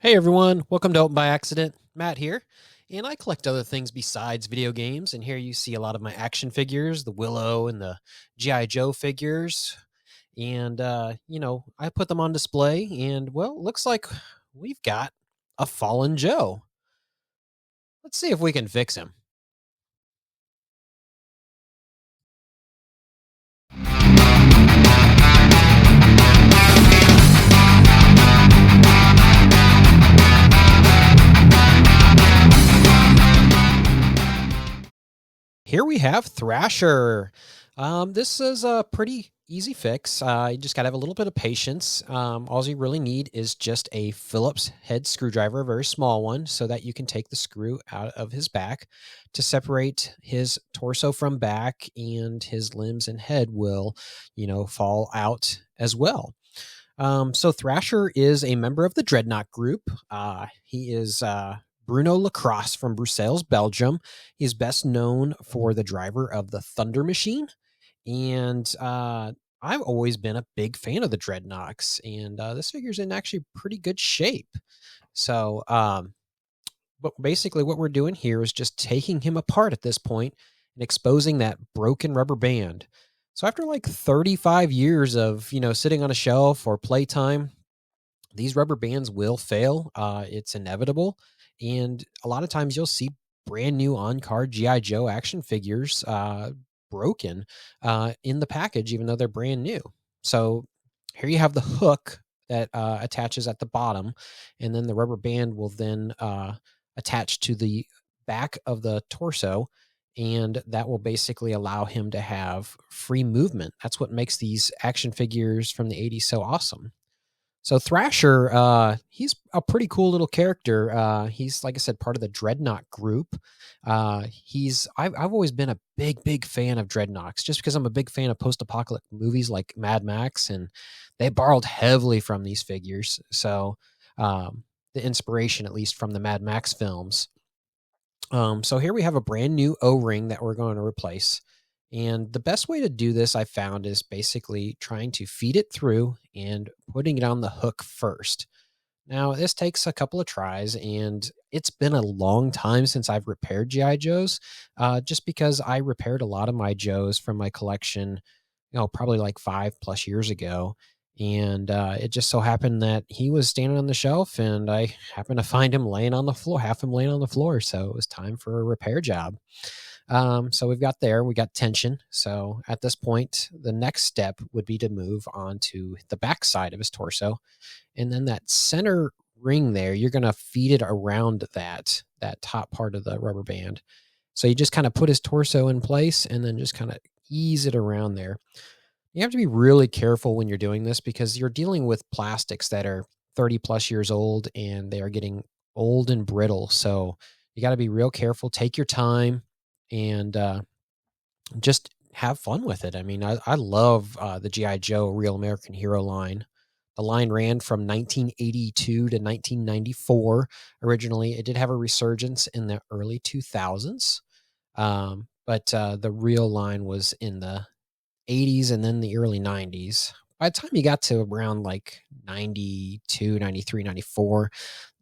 Hey everyone, welcome to Open by Accident. Matt here, and I collect other things besides video games. And here you see a lot of my action figures, the Willow and the G.I. Joe figures. And, I put them on display, and well, looks like we've got a fallen Joe. Let's see if we can fix him. Here we have Thrasher. This is a pretty easy fix. You just got to have a little bit of patience. All you really need is just a Phillips head screwdriver, a very small one, so that you can take the screw out of his back to separate his torso from back, and his limbs and head will, fall out as well. So Thrasher is a member of the Drednok group. He is Bruno Lacrosse from Bruxelles, Belgium. He's best known for the driver of the Thunder Machine. And I've always been a big fan of the Dreadnoks, and this figure's in actually pretty good shape. So, but basically, what we're doing here is just taking him apart at this point and exposing that broken rubber band. So after like 35 years of sitting on a shelf or playtime, these rubber bands will fail. It's inevitable, and a lot of times you'll see brand new on-card GI Joe action figures broken in the package, even though they're brand new. So here you have the hook that attaches at the bottom, and then the rubber band will then attach to the back of the torso, and that will basically allow him to have free movement. That's what makes these action figures from the 80s so awesome. So Thrasher, he's a pretty cool little character. He's, like I said, part of the Drednok group. I've always been a big fan of Drednoks, just because I'm a big fan of post-apocalyptic movies like Mad Max, and they borrowed heavily from these figures. So the inspiration, at least from the Mad Max films. So here we have a brand new O-ring that we're going to replace. And the best way to do this, I found, is basically trying to feed it through and putting it on the hook first. Now, this takes a couple of tries, and it's been a long time since I've repaired G.I. Joes, just because I repaired a lot of my Joes from my collection, probably like 5+ years ago. And it just so happened that he was standing on the shelf, and I happened to find him laying on the floor, half him laying on the floor. So it was time for a repair job. So we got tension. So at this point, the next step would be to move on to the back side of his torso. And then that center ring there, you're going to feed it around that top part of the rubber band. So you just kind of put his torso in place and then just kind of ease it around there. You have to be really careful when you're doing this, because you're dealing with plastics that are 30+ years old, and they are getting old and brittle. So you got to be real careful. Take your time, and just have fun with it. I mean, I love the G.I. Joe Real American Hero line. The line ran from 1982 to 1994. Originally, it did have a resurgence in the early 2000s, but the real line was in the 80s and then the early 90s. By the time you got to around like 92, 93, 94,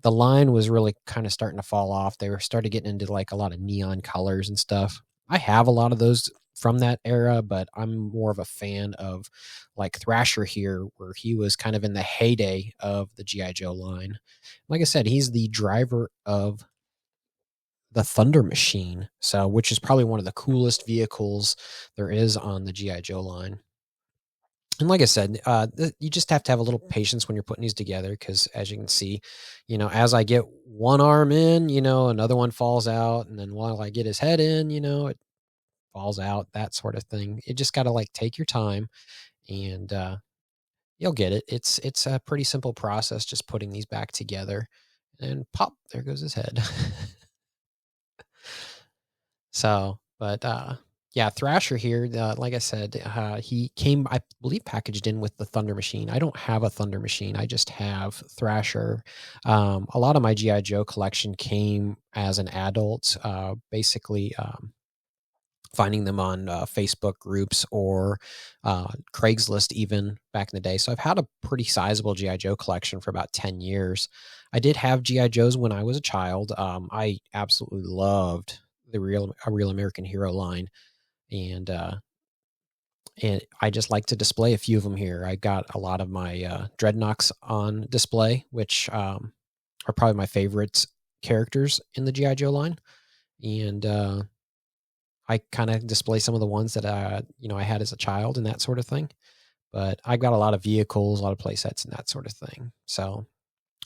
the line was really kind of starting to fall off. They were started getting into like a lot of neon colors and stuff. I have a lot of those from that era, but I'm more of a fan of like Thrasher here, where he was kind of in the heyday of the G.I. Joe line. Like I said, he's the driver of the Thunder Machine, so which is probably one of the coolest vehicles there is on the GI Joe line. And like I said, you just have to have a little patience when you're putting these together, because as you can see, as I get one arm in, another one falls out, and then while I get his head in, it falls out, that sort of thing. You just got to like take your time, and you'll get it. It's a pretty simple process, just putting these back together, and pop, there goes his head. So, but yeah, Thrasher here, like I said, he came, I believe, packaged in with the Thunder Machine. I don't have a Thunder Machine. I just have Thrasher. A lot of my GI Joe collection came as an adult. Basically, finding them on Facebook groups or Craigslist even back in the day. So I've had a pretty sizable G.I. Joe collection for about 10 years. I did have G.I. Joes when I was a child. I absolutely loved the Real American Hero line. And I just like to display a few of them here. I got a lot of my Drednoks on display, which are probably my favorite characters in the G.I. Joe line. And I kind of display some of the ones that I had as a child and that sort of thing. But I've got a lot of vehicles, a lot of play sets and that sort of thing. So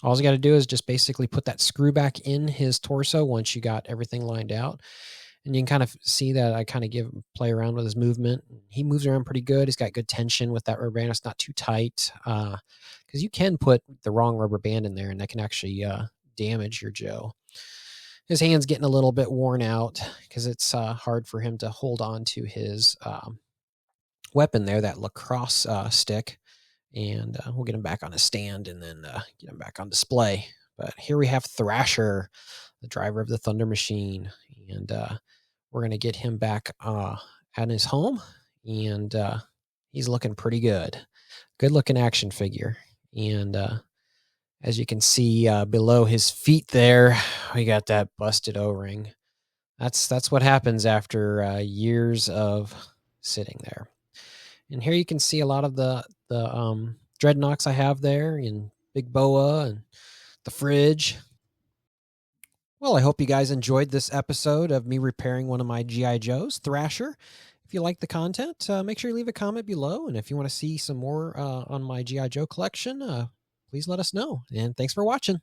all you got to do is just basically put that screw back in his torso once you got everything lined out. And you can kind of see that I kind of play around with his movement. He moves around pretty good. He's got good tension with that rubber band. It's not too tight, because you can put the wrong rubber band in there and that can actually damage your Joe. His hand's getting a little bit worn out because it's hard for him to hold on to his weapon there, that lacrosse stick. And we'll get him back on his stand and then get him back on display. But here we have Thrasher, the driver of the Thunder Machine. And we're going to get him back at his home. And he's looking pretty good. Good looking action figure. And as you can see below his feet there, we got that busted O-ring. That's what happens after years of sitting there. And here you can see a lot of the Drednoks I have there, in Big Boa and the fridge. Well, I hope you guys enjoyed this episode of me repairing one of my G.I. Joes, Thrasher. If you like the content, make sure you leave a comment below. And if you want to see some more on my G.I. Joe collection, please let us know. And thanks for watching.